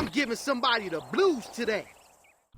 I'm giving somebody the blues today.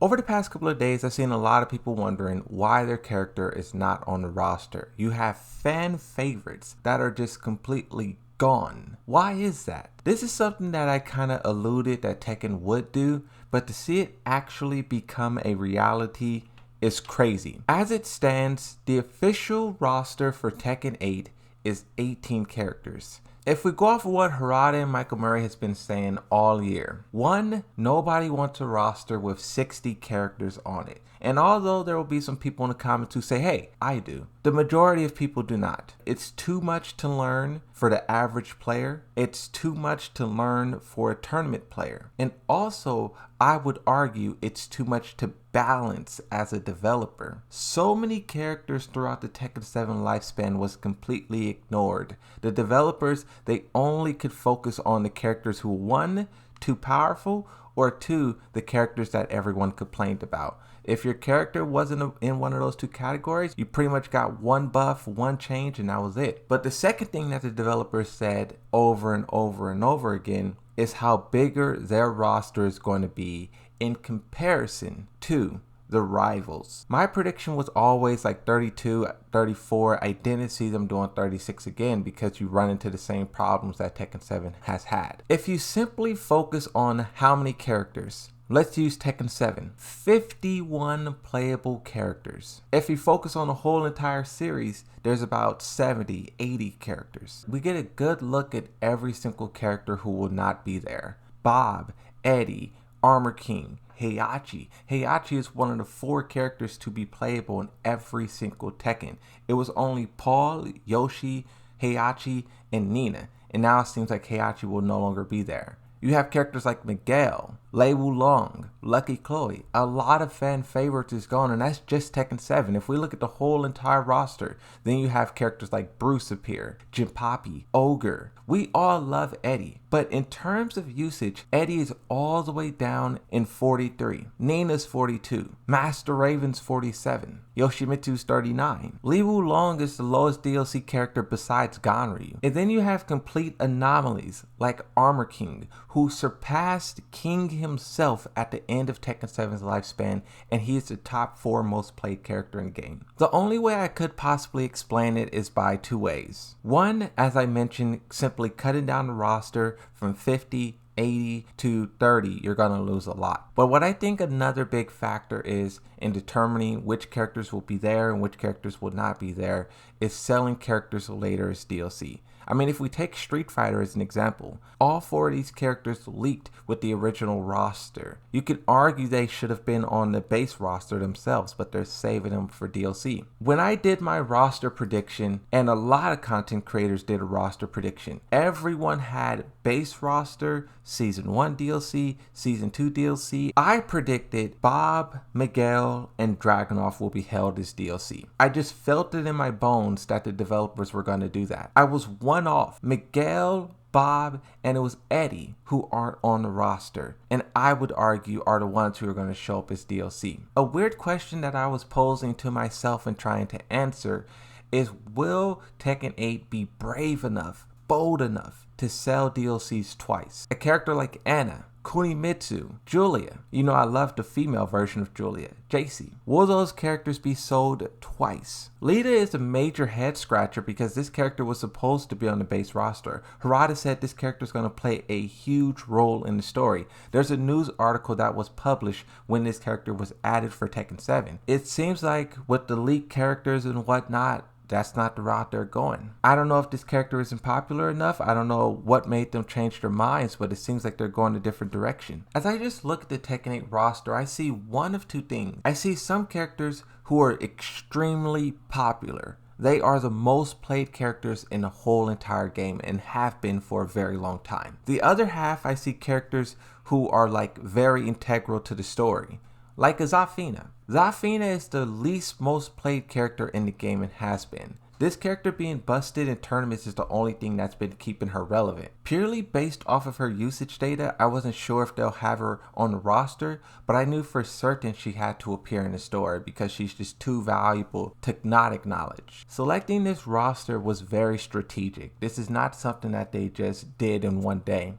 Over the past couple of days, I've seen a lot of people wondering why their character is not on the roster. You have fan favorites that are just completely gone. Why is that? This is something that I kind of alluded that Tekken would do, but to see it actually become a reality is crazy. As it stands, the official roster for Tekken 8 is 18 characters. If we go off of what Harada and Michael Murray has been saying all year, one, nobody wants a roster with 60 characters on it. And although there will be some people in the comments who say, hey, I do, the majority of people do not. It's too much to learn for the average player. It's too much to learn for a tournament player. And also, I would argue it's too much to balance as a developer. So many characters throughout the Tekken 7 lifespan was completely ignored. The developers, they only could focus on the characters who, one, too powerful, or two, the characters that everyone complained about. If your character wasn't in one of those two categories, you pretty much got one buff, one change, and that was it. But the second thing that the developers said over and over and over again is how bigger their roster is going to be in comparison to the rivals. My prediction was always like 32, 34. I didn't see them doing 36 again because you run into the same problems that Tekken 7 has had. If you simply focus on how many characters, let's use Tekken 7, 51 playable characters. If you focus on the whole entire series, there's about 70, 80 characters. We get a good look at every single character who will not be there. Bob, Eddie, Armor King, Heihachi. Heihachi is one of the 4 characters to be playable in every single Tekken. It was only Paul, Yoshi, Heihachi, and Nina. And now it seems like Heihachi will no longer be there. You have characters like Miguel, Lei Wulong, Lucky Chloe. A lot of fan favorites is gone, and that's just Tekken 7. If we look at the whole entire roster, then you have characters like Bruce appear, Jinpapi, Ogre. We all love Eddie, but in terms of usage, Eddie is all the way down in 43. Nina's 42. Master Raven's 47. Yoshimitsu's 39. Lei Wulong is the lowest DLC character besides Ganryu. And then you have complete anomalies like Armor King, who surpassed King himself at the end of Tekken 7's lifespan, and he is the top 4 most played character in the game. The only way I could possibly explain it is by 2 ways. One, as I mentioned, simply cutting down the roster from 50, 80 to 30, you're going to lose a lot. But what I think another big factor is in determining which characters will be there and which characters will not be there is selling characters later as DLC. I mean, if we take Street Fighter as an example, all 4 of these characters leaked with the original roster. You could argue they should have been on the base roster themselves, but they're saving them for DLC. When I did my roster prediction, and a lot of content creators did a roster prediction, everyone had base roster, Season 1 DLC, Season 2 DLC. I predicted Bob, Miguel, and Dragunov will be held as DLC. I just felt it in my bones that the developers were going to do that. I was one off. Miguel, Bob, and it was Eddie who aren't on the roster, and I would argue are the ones who are going to show up as DLC. A weird question that I was posing to myself and trying to answer is, will Tekken 8 be brave enough, bold enough to sell DLCs twice? A character like Anna, Kunimitsu, Julia. You know, I love the female version of Julia, JC. Will those characters be sold twice? Lita is a major head scratcher because this character was supposed to be on the base roster. Harada said this character is going to play a huge role in the story. There's a news article that was published when this character was added for Tekken 7. It seems like with the leaked characters and whatnot, that's not the route they're going. I don't know if this character isn't popular enough. I don't know what made them change their minds, but it seems like they're going a different direction. As I just look at the Tekken 8 roster, I see one of 2 things. I see some characters who are extremely popular. They are the most played characters in the whole entire game and have been for a very long time. The other half, I see characters who are like very integral to the story. Like a Zafina. Zafina is the least most played character in the game and has been. This character being busted in tournaments is the only thing that's been keeping her relevant. Purely based off of her usage data, I wasn't sure if they'll have her on the roster, but I knew for certain she had to appear in the story because she's just too valuable to not acknowledge. Selecting this roster was very strategic. This is not something that they just did in one day.